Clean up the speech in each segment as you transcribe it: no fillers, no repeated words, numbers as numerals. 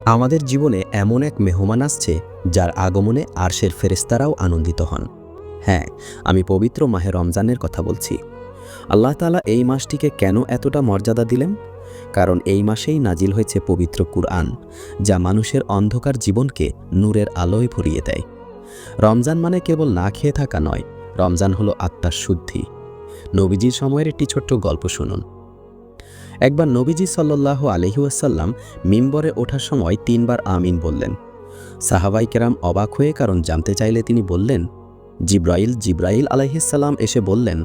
আমাদের জীবনে এমন এক মেহমান আসছে যার আগমনে আরশের ফেরেশতারাও আনন্দিত হন। হ্যাঁ, আমি পবিত্র মাহে রমজানের কথা বলছি। আল্লাহ তাআলা এই মাসটিকে কেন এতটা মর্যাদা দিলেন? কারণ এই মাসেই নাজিল হয়েছে পবিত্র কুরআন, যা মানুষের অন্ধকার জীবনকে নূরের আলোয় ভরিয়ে দেয়। রমজান মানে কেবল না খেয়ে থাকা নয়, রমজান হলো আত্মার শুদ্ধি। নবীজির সময়ের একটি ছোট্ট গল্প শুনুন। একবার নবীজি সাল্লাল্লাহু আলাইহি ওয়াসাল্লাম মিম্বরে ওঠার সময় ৩ বার আমিন বললেন। সাহাবাই কেরাম অবাক হয়ে কারণ জানতে চাইলে তিনি বললেন, জিব্রাইল আলাইহিসসালাম এসে বললেন,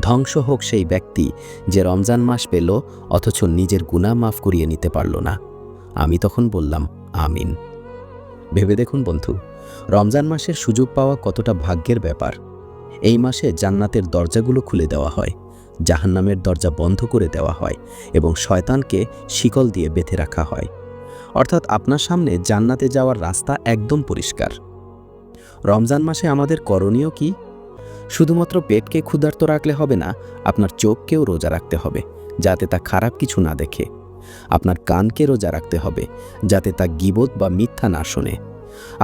ধ্বংস হোক সেই ব্যক্তি যে রমজান মাস পেল অথচ নিজের গুনাহ মাফ করিয়ে নিতে পারল না। আমি তখন বললাম, আমিন। ভেবে দেখুন বন্ধু, রমজান মাসের সুযোগ পাওয়া কতটা ভাগ্যের ব্যাপার। এই মাসে জান্নাতের দরজাগুলো খুলে দেওয়া হয়, জাহান্নামের দরজা বন্ধ করে দেওয়া হয় এবং শয়তানকে শিকল দিয়ে বেঁধে রাখা হয়। অর্থাৎ আপনার সামনে জান্নাতে যাওয়ার রাস্তা একদম পরিষ্কার। রমজান মাসে আমাদের করণীয় কি? শুধুমাত্র পেটকে ক্ষুধার্ত রাখলে হবে না, আপনার চোখকেও রোজা রাখতে হবে যাতে তা খারাপ কিছু না দেখে। আপনার কানকে রোজা রাখতে হবে যাতে তা গীবত বা মিথ্যা না শোনে।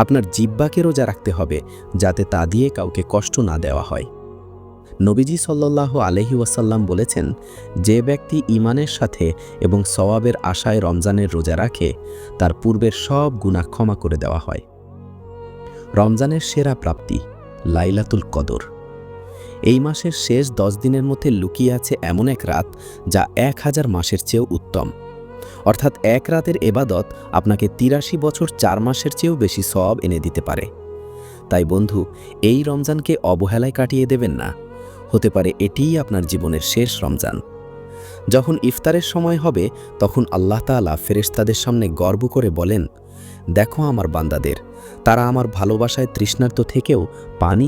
আপনার জিহ্বাকে রোজা রাখতে হবে যাতে তা দিয়ে কাউকে কষ্ট না দেওয়া হয়। নবীজি সাল্লাল্লাহু আলাইহি ওয়াসাল্লাম বলেছেন, যে ব্যক্তি ঈমানের সাথে এবং সওয়াবের আশায় রমজানের রোজা রাখে তার পূর্বের সব গুনাহ ক্ষমা করে দেওয়া হয়। রমজানের সেরা প্রাপ্তি লাইলাতুল কদর। এই মাসের শেষ 10 দিনের মধ্যে লুকিয়ে আছে এমন এক রাত যা 1000 মাসের চেয়েও উত্তম। অর্থাৎ এক রাতের এবাদত আপনাকে 83 বছর 4 মাসের চেয়েও বেশি সওয়াব এনে দিতে পারে। তাই বন্ধু, এই রমজানকে অবহেলায় কাটিয়ে দেবেন না। হতে পারে এটিই আপনার জীবনের শেষ রমজান। যখন ইফতারের সময় হবে তখন আল্লাহ তাআলা ফেরেশতাদের সামনে গর্ব করে বলেন, দেখো আমার বান্দাদের, তারা আমার ভালোবাসায় তৃষ্ণার্ত থেকেও পানি